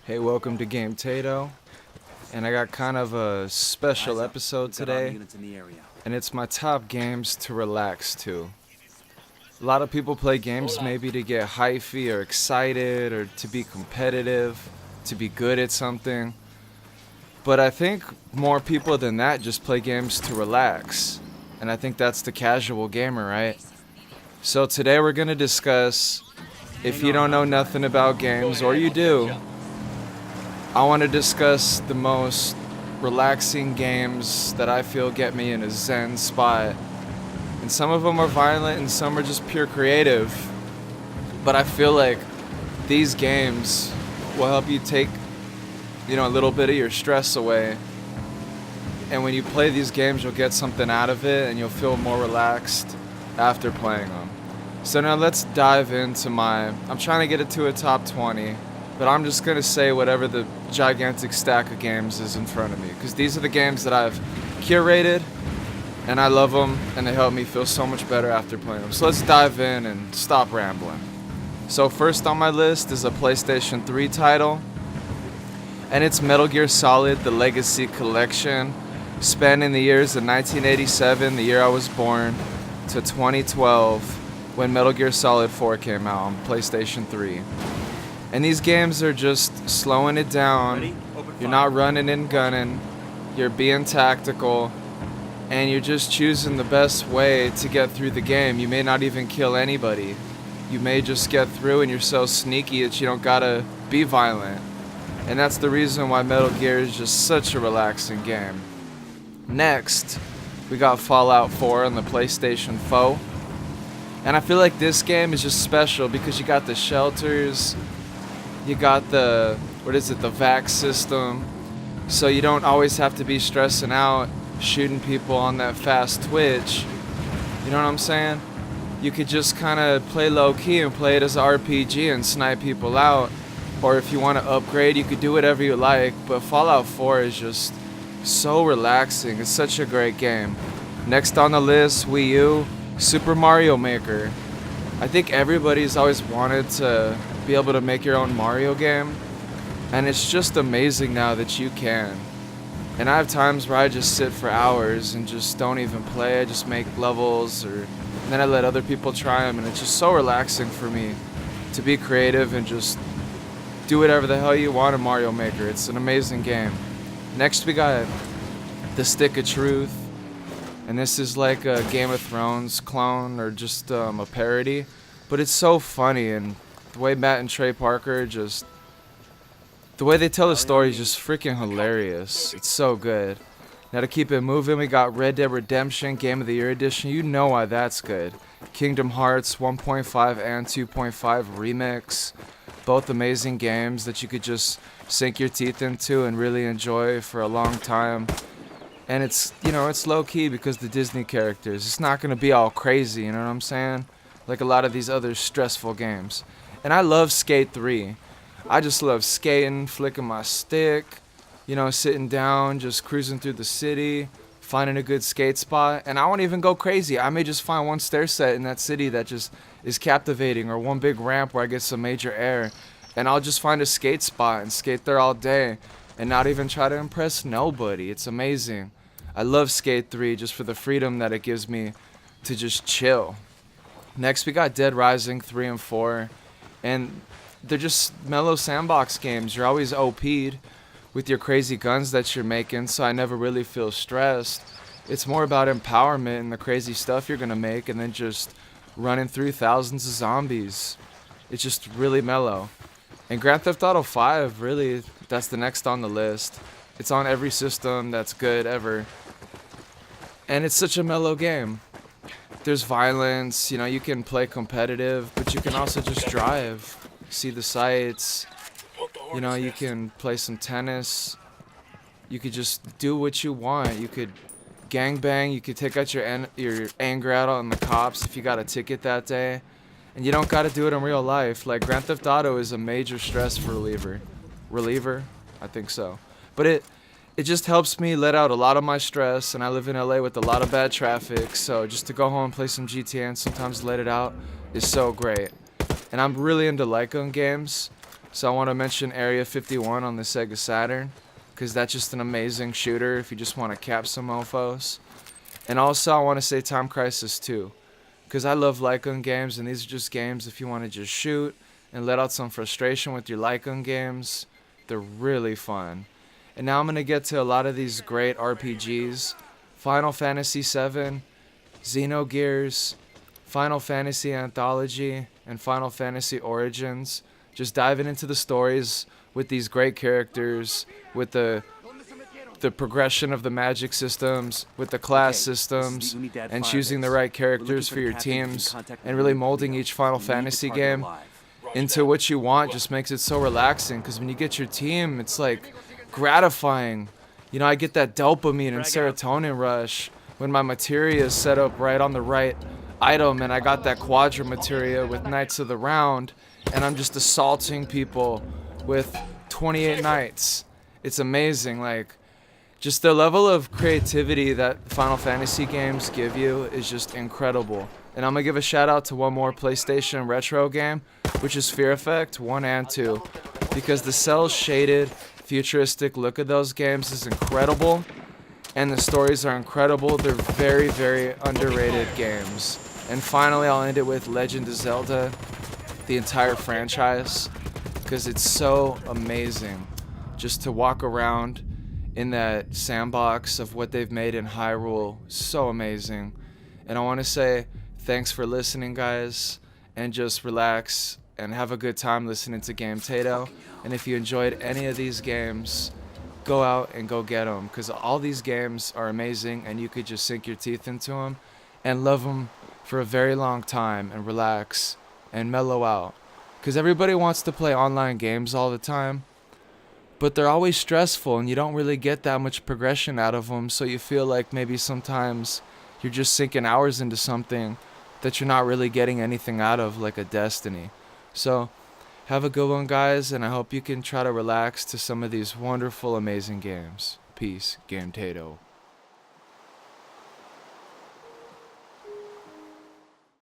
Hey, welcome to Game Tato. And I got kind of a special episode today, and it's my top games to relax to. A lot of people play games maybe to get hyphy or excited or to be competitive, to be good at something. But I think more people than that just play games to relax. And I think that's the casual gamer, right? So today we're going to discuss, if you don't know nothing about games, or you do, I want to discuss the most relaxing games that I feel get me in a zen spot. And some of them are violent and some are just pure creative. But I feel like these games will help you take, a little bit of your stress away. And when you play these games, you'll get something out of it and you'll feel more relaxed after playing them. So now let's dive into I'm trying to get it to a top 20. But I'm just going to say whatever the gigantic stack of games is in front of me. Because these are the games that I've curated, and I love them, and they help me feel so much better after playing them. So let's dive in and stop rambling. So first on my list is a PlayStation 3 title, and it's Metal Gear Solid: The Legacy Collection, spanning the years of 1987, the year I was born, to 2012, when Metal Gear Solid 4 came out on PlayStation 3. And these games are just slowing it down. You're not running and gunning. You're being tactical. And you're just choosing the best way to get through the game. You may not even kill anybody. You may just get through and you're so sneaky that you don't gotta be violent. And that's the reason why Metal Gear is just such a relaxing game. Next, we got Fallout 4 on the PlayStation 4. And I feel like this game is just special because you got the shelters. You got the VAC system, so you don't always have to be stressing out shooting people on that fast twitch. You know what I'm saying? You could just kind of play low key and play it as an RPG and snipe people out. Or if you want to upgrade, you could do whatever you like. But Fallout 4 is just so relaxing. It's such a great game. Next on the list, Wii U, Super Mario Maker. I think everybody's always wanted to be able to make your own Mario game, and it's just amazing now that you can. And I have times where I just sit for hours and just don't even play. I just make levels, and then I let other people try them, and it's just so relaxing for me to be creative and just do whatever the hell you want in Mario Maker. It's an amazing game. Next we got The Stick of Truth, and this is like a Game of Thrones clone or just a parody, but it's so funny, and the way Matt and Trey Parker the way they tell the story is just freaking hilarious. It's so good. Now to keep it moving, we got Red Dead Redemption Game of the Year Edition. You know why that's good. Kingdom Hearts 1.5 and 2.5 Remix. Both amazing games that you could just sink your teeth into and really enjoy for a long time. And it's low key because the Disney characters. It's not going to be all crazy, you know what I'm saying? Like a lot of these other stressful games. And I love Skate 3. I just love skating, flicking my stick, sitting down, just cruising through the city, finding a good skate spot. And I won't even go crazy. I may just find one stair set in that city that just is captivating, or one big ramp where I get some major air. And I'll just find a skate spot and skate there all day and not even try to impress nobody. It's amazing. I love Skate 3 just for the freedom that it gives me to just chill. Next, we got Dead Rising 3 and 4. And they're just mellow sandbox games. You're always OP'd with your crazy guns that you're making, so I never really feel stressed. It's more about empowerment and the crazy stuff you're going to make, and then just running through thousands of zombies. It's just really mellow. And Grand Theft Auto 5, really, that's the next on the list. It's on every system that's good ever. And it's such a mellow game. There's violence, you can play competitive, but you can also just drive, see the sights, you can play some tennis, you could just do what you want, you could gangbang, you could take out your anger out on the cops if you got a ticket that day, and you don't gotta do it in real life. Like Grand Theft Auto is a major stress reliever, I think so, but it just helps me let out a lot of my stress, and I live in LA with a lot of bad traffic, so just to go home and play some GTA and sometimes let it out is so great. And I'm really into Lycon games, So I want to mention Area 51 on the Sega Saturn, because that's just an amazing shooter if you just want to cap some mofos. And also I want to say Time Crisis 2, because I love light gun games, and these are just games if you want to just shoot and let out some frustration with your light gun games. They're really fun. And now I'm going to get to a lot of these great RPGs. Final Fantasy VII, Xenogears, Final Fantasy Anthology, and Final Fantasy Origins. Just diving into the stories with these great characters, with the progression of the magic systems, with the class systems, and choosing the right characters for your teams, and really molding each Final Fantasy game into what you want just makes it so relaxing, because when you get your team, it's like gratifying. You know, I get that dopamine and serotonin rush when my materia is set up right on the right item, and I got that quadra materia with Knights of the Round, and I'm just assaulting people with 28 knights. It's amazing. Like, just the level of creativity that Final Fantasy games give you is just incredible. And I'm gonna give a shout out to one more PlayStation retro game, which is Fear Effect 1 and 2, because the cel shaded futuristic look of those games is incredible, and the stories are incredible. They're very, very underrated games. And finally, I'll end it with Legend of Zelda, the entire franchise, because it's so amazing just to walk around in that sandbox of what they've made in Hyrule. So amazing. And I want to say thanks for listening, guys, and just relax and have a good time listening to Game Tato. And if you enjoyed any of these games, go out and go get them, because all these games are amazing, and you could just sink your teeth into them and love them for a very long time and relax and mellow out. Because everybody wants to play online games all the time, but they're always stressful, and you don't really get that much progression out of them, so you feel like maybe sometimes you're just sinking hours into something that you're not really getting anything out of, like a Destiny. So have a good one, guys, and I hope you can try to relax to some of these wonderful, amazing games. Peace, Game Tato.